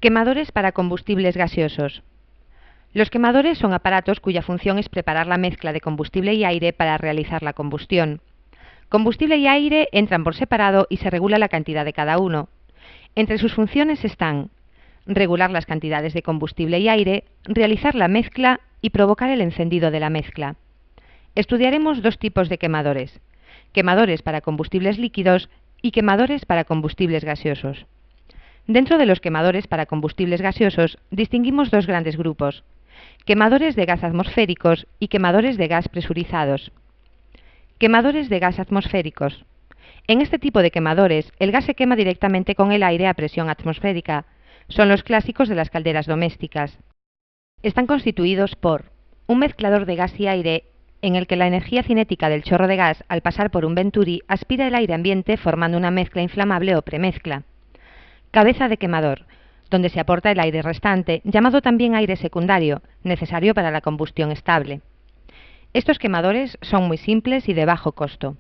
Quemadores para combustibles gaseosos. Los quemadores son aparatos cuya función es preparar la mezcla de combustible y aire para realizar la combustión. Combustible y aire entran por separado y se regula la cantidad de cada uno. Entre sus funciones están regular las cantidades de combustible y aire, realizar la mezcla y provocar el encendido de la mezcla. Estudiaremos dos tipos de quemadores: quemadores para combustibles líquidos y quemadores para combustibles gaseosos. Dentro de los quemadores para combustibles gaseosos distinguimos dos grandes grupos: quemadores de gas atmosféricos y quemadores de gas presurizados. Quemadores de gas atmosféricos. En este tipo de quemadores, el gas se quema directamente con el aire a presión atmosférica. Son los clásicos de las calderas domésticas. Están constituidos por un mezclador de gas y aire en el que la energía cinética del chorro de gas, al pasar por un venturi, aspira el aire ambiente formando una mezcla inflamable o premezcla. Cabeza de quemador, donde se aporta el aire restante, llamado también aire secundario, necesario para la combustión estable. Estos quemadores son muy simples y de bajo costo.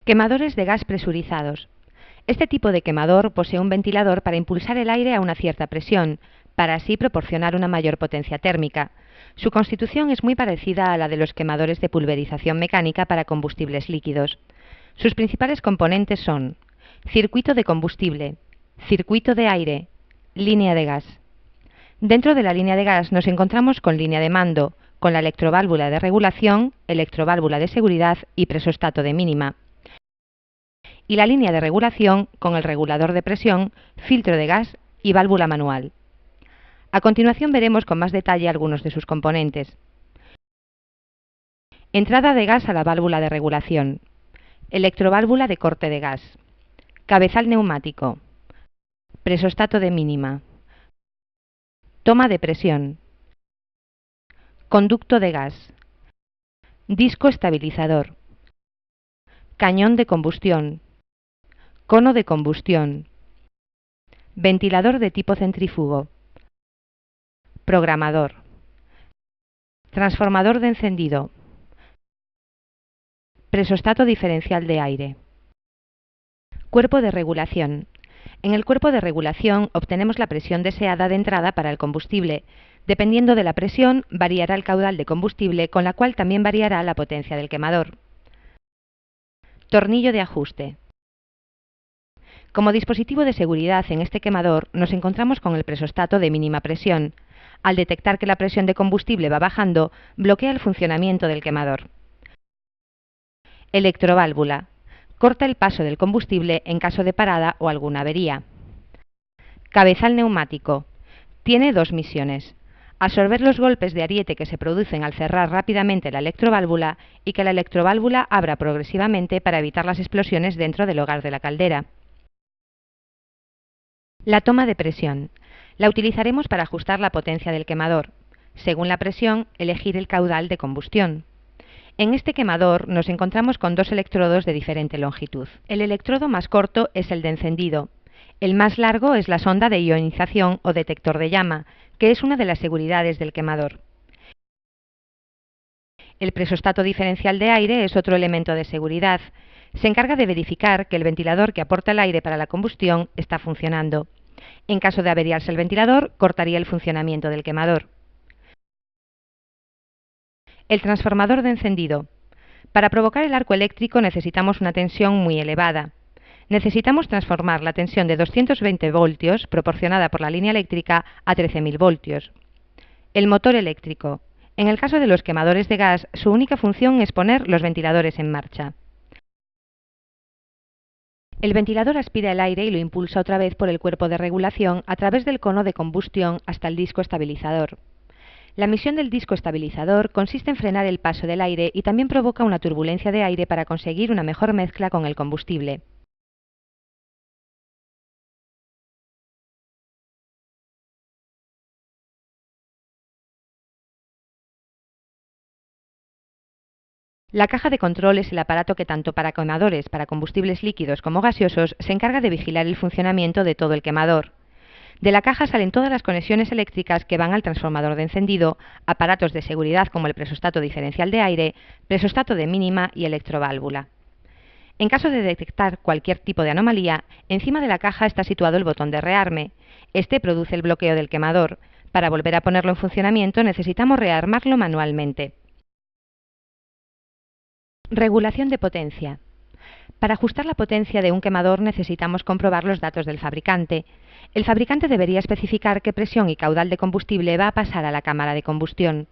Quemadores de gas presurizados. Este tipo de quemador posee un ventilador para impulsar el aire a una cierta presión, para así proporcionar una mayor potencia térmica. Su constitución es muy parecida a la de los quemadores de pulverización mecánica para combustibles líquidos. Sus principales componentes son circuito de combustible, circuito de aire, línea de gas. Dentro de la línea de gas nos encontramos con línea de mando, con la electroválvula de regulación, electroválvula de seguridad y presostato de mínima. Y la línea de regulación con el regulador de presión, filtro de gas y válvula manual. A continuación veremos con más detalle algunos de sus componentes. Entrada de gas a la válvula de regulación, electroválvula de corte de gas, cabezal neumático, presostato de mínima, toma de presión, conducto de gas, disco estabilizador, cañón de combustión, cono de combustión, ventilador de tipo centrífugo, programador, transformador de encendido, presostato diferencial de aire. Cuerpo de regulación. En el cuerpo de regulación obtenemos la presión deseada de entrada para el combustible. Dependiendo de la presión, variará el caudal de combustible, con la cual también variará la potencia del quemador. Tornillo de ajuste. Como dispositivo de seguridad en este quemador nos encontramos con el presostato de mínima presión. Al detectar que la presión de combustible va bajando, bloquea el funcionamiento del quemador. Electroválvula. Corta el paso del combustible en caso de parada o alguna avería. Cabezal neumático. Tiene dos misiones: absorber los golpes de ariete que se producen al cerrar rápidamente la electroválvula y que la electroválvula abra progresivamente para evitar las explosiones dentro del hogar de la caldera. La toma de presión. La utilizaremos para ajustar la potencia del quemador. Según la presión, elegir el caudal de combustión. En este quemador nos encontramos con dos electrodos de diferente longitud. El electrodo más corto es el de encendido. El más largo es la sonda de ionización o detector de llama, que es una de las seguridades del quemador. El presostato diferencial de aire es otro elemento de seguridad. Se encarga de verificar que el ventilador que aporta el aire para la combustión está funcionando. En caso de averiarse el ventilador, cortaría el funcionamiento del quemador. El transformador de encendido. Para provocar el arco eléctrico necesitamos una tensión muy elevada. Necesitamos transformar la tensión de 220 voltios, proporcionada por la línea eléctrica, a 13.000 voltios. El motor eléctrico. En el caso de los quemadores de gas, su única función es poner los ventiladores en marcha. El ventilador aspira el aire y lo impulsa otra vez por el cuerpo de regulación a través del cono de combustión hasta el disco estabilizador. La misión del disco estabilizador consiste en frenar el paso del aire y también provoca una turbulencia de aire para conseguir una mejor mezcla con el combustible. La caja de control es el aparato que tanto para quemadores, para combustibles líquidos como gaseosos, se encarga de vigilar el funcionamiento de todo el quemador. De la caja salen todas las conexiones eléctricas que van al transformador de encendido, aparatos de seguridad como el presostato diferencial de aire, presostato de mínima y electroválvula. En caso de detectar cualquier tipo de anomalía, encima de la caja está situado el botón de rearme. Este produce el bloqueo del quemador. Para volver a ponerlo en funcionamiento necesitamos rearmarlo manualmente. Regulación de potencia. Para ajustar la potencia de un quemador necesitamos comprobar los datos del fabricante. El fabricante debería especificar qué presión y caudal de combustible va a pasar a la cámara de combustión.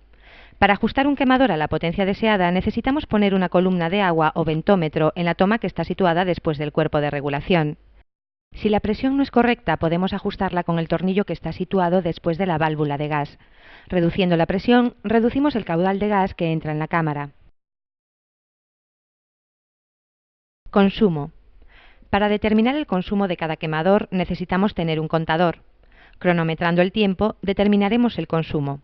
Para ajustar un quemador a la potencia deseada necesitamos poner una columna de agua o ventómetro en la toma que está situada después del cuerpo de regulación. Si la presión no es correcta, podemos ajustarla con el tornillo que está situado después de la válvula de gas. Reduciendo la presión, reducimos el caudal de gas que entra en la cámara. Consumo. Para determinar el consumo de cada quemador necesitamos tener un contador. Cronometrando el tiempo, determinaremos el consumo.